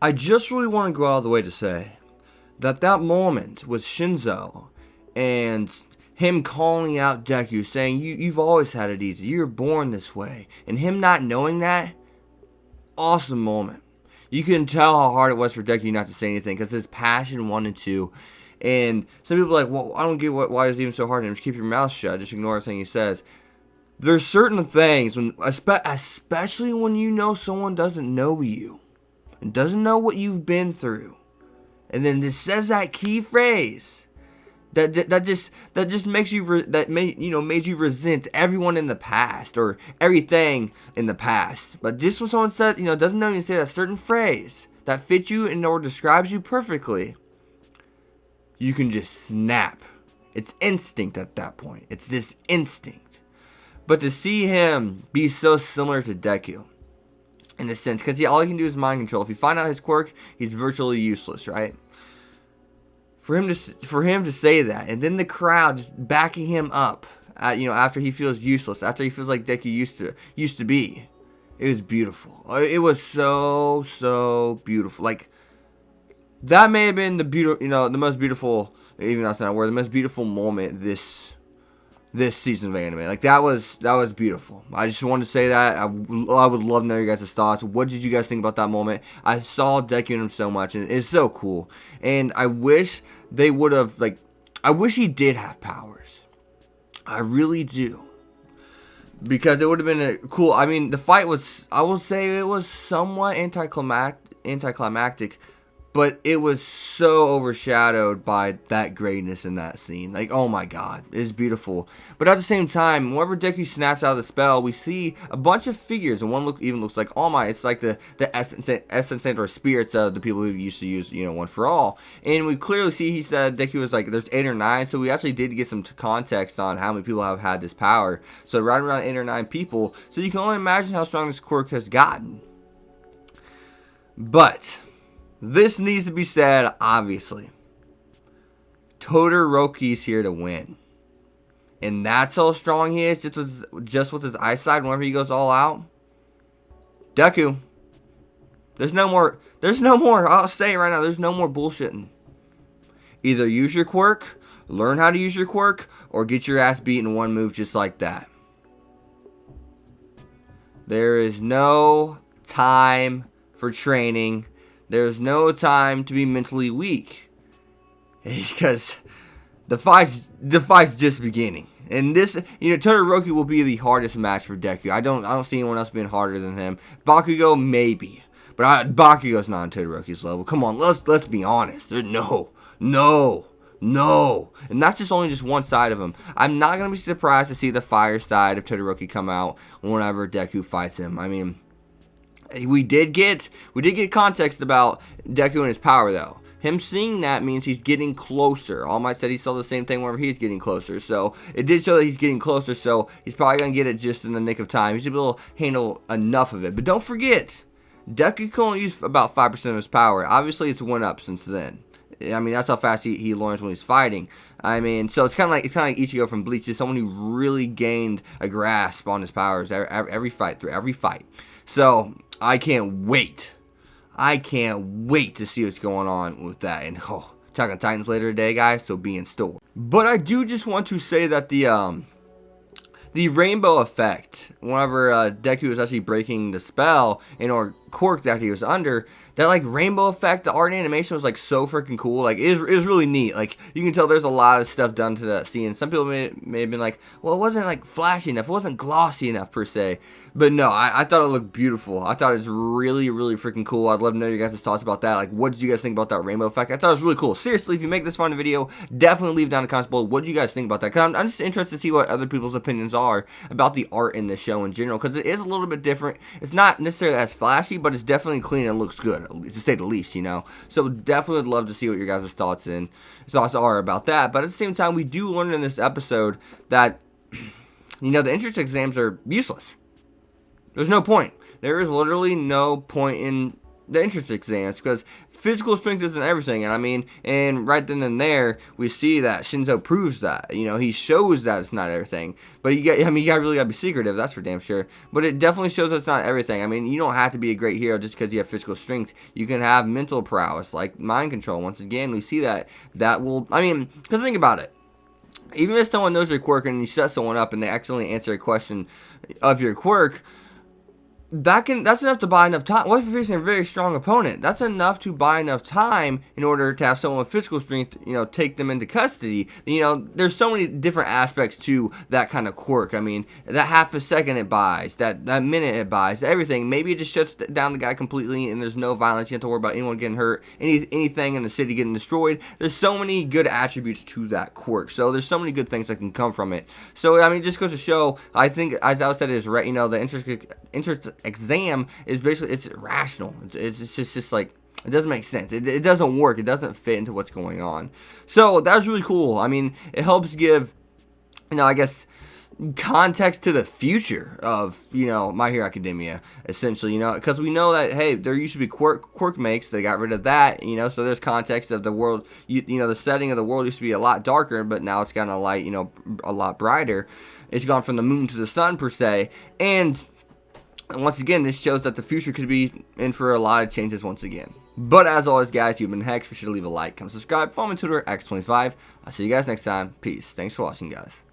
I just really want to go out of the way to say that moment with Shinzo and him calling out Deku, saying, you've always had it easy, you're born this way, and him not knowing that, awesome moment. You can tell how hard it was for Deku not to say anything, because his passion wanted to. And some people are like, well, I don't get why it's even so hard, and just keep your mouth shut, just ignore everything he says. There's certain things, especially when you know someone doesn't know you, and doesn't know what you've been through, and then just says that key phrase that just makes you made you resent everyone in the past or everything in the past. But just when someone says, doesn't know you, say that certain phrase that fits you and or describes you perfectly, you can just snap. It's instinct at that point. It's just instinct. But to see him be so similar to Deku, in a sense, because all he can do is mind control. If you find out his quirk, he's virtually useless, right? For him to say that, and then the crowd just backing him up, after he feels useless, after he feels like Deku used to be, it was beautiful. It was so beautiful. Like, that may have been the most beautiful, even though that's not a word, the most beautiful moment this season of anime. Like, that was beautiful. I just wanted to say that. I would love to know your guys' thoughts. What did you guys think about that moment? I saw Deku in him so much, and it's so cool. And I wish they would have, I wish he did have powers. I really do. Because it would have been cool. I mean, the fight was, I will say it was somewhat anticlimactic, but it was so overshadowed by that greatness in that scene. Like, oh my god, it's beautiful. But at the same time, whenever Deku snaps out of the spell, we see a bunch of figures, and one even looks like All Might. It's like the essence or spirits of the people who used to use, One for All. And we clearly see, he said Deku was like, there's 8 or 9, so we actually did get some context on how many people have had this power. So right around 8 or 9 people. So you can only imagine how strong this quirk has gotten. But this needs to be said, obviously. Todoroki's here to win. And that's how strong he is, just with his eyesight whenever he goes all out. Deku. There's no more, I'll say it right now, there's no more bullshitting. Either use your quirk, learn how to use your quirk, or get your ass beat in one move just like that. There is no time for training. There's no time to be mentally weak, because the fight's just beginning. And this, Todoroki will be the hardest match for Deku. I don't see anyone else being harder than him. Bakugo maybe, but Bakugo's not on Todoroki's level. Come on, let's be honest. No, and that's only one side of him. I'm not gonna be surprised to see the fire side of Todoroki come out whenever Deku fights him. I mean, we did get context about Deku and his power, though. Him seeing that means he's getting closer. All Might said he saw the same thing whenever he's getting closer. So it did show that he's getting closer. So he's probably going to get it just in the nick of time. He should be able to handle enough of it. But don't forget, Deku can only use about 5% of his power. Obviously, it's went up since then. I mean, that's how fast he learns when he's fighting. I mean, so it's kind of like Ichigo from Bleach. Just someone who really gained a grasp on his powers every fight. So I can't wait to see what's going on with that. And Attack on Titans later today, guys, so be in store. But I do just want to say that the rainbow effect, whenever Deku was actually breaking the spell or quirk that he was under, that rainbow effect, the art and animation was so freaking cool. It was really neat. You can tell there's a lot of stuff done to that scene. Some people may have been like, well, it wasn't flashy enough, it wasn't glossy enough per se. But no, I thought it looked beautiful. I thought it was really, really freaking cool. I'd love to know your guys' thoughts about that. What did you guys think about that rainbow effect? I thought it was really cool. Seriously, if you make this far in the video, definitely leave down in the comments below. What do you guys think about that? Because I'm just interested to see what other people's opinions are about the art in this show in general, because it is a little bit different. It's not necessarily as flashy, but it's definitely clean and looks good, to say the least, So definitely would love to see what your guys' thoughts are about that. But at the same time, we do learn in this episode that, the entrance exams are useless. There's no point. There is literally no point in the entrance exams, because physical strength isn't everything. And I mean, and right then and there, we see that Shinzo proves that. You know, he shows that it's not everything. But you really gotta be secretive, that's for damn sure. But it definitely shows that it's not everything. I mean, you don't have to be a great hero just because you have physical strength. You can have mental prowess, like mind control. Once again, we see that. That will, I mean, because think about it. Even if someone knows your quirk and you set someone up and they accidentally answer a question of your quirk, that's enough to buy enough time. What if you're facing a very strong opponent? That's enough to buy enough time in order to have someone with physical strength, take them into custody. There's so many different aspects to that kind of quirk. I mean, that half a second it buys, that minute it buys, everything. Maybe it just shuts down the guy completely and there's no violence. You don't have to worry about anyone getting hurt, anything in the city getting destroyed. There's so many good attributes to that quirk. So there's so many good things that can come from it. So, I mean, just goes to show, I think, as I said, is right. The interest exam is basically, it's irrational. It's just like, it doesn't make sense. It doesn't work. It doesn't fit into what's going on. So that was really cool. I mean, it helps give, I guess, context to the future of, My Hero Academia, essentially, because we know that, hey, there used to be quirk makes, they got rid of that, so there's context of the world, the setting of the world used to be a lot darker, but now it's gotten a light, a lot brighter. It's gone from the moon to the sun, per se, and once again, this shows that the future could be in for a lot of changes once again. But as always, guys, you've been Hex. Be sure to leave a like, comment, subscribe, follow me on Twitter, X25. I'll see you guys next time. Peace. Thanks for watching, guys.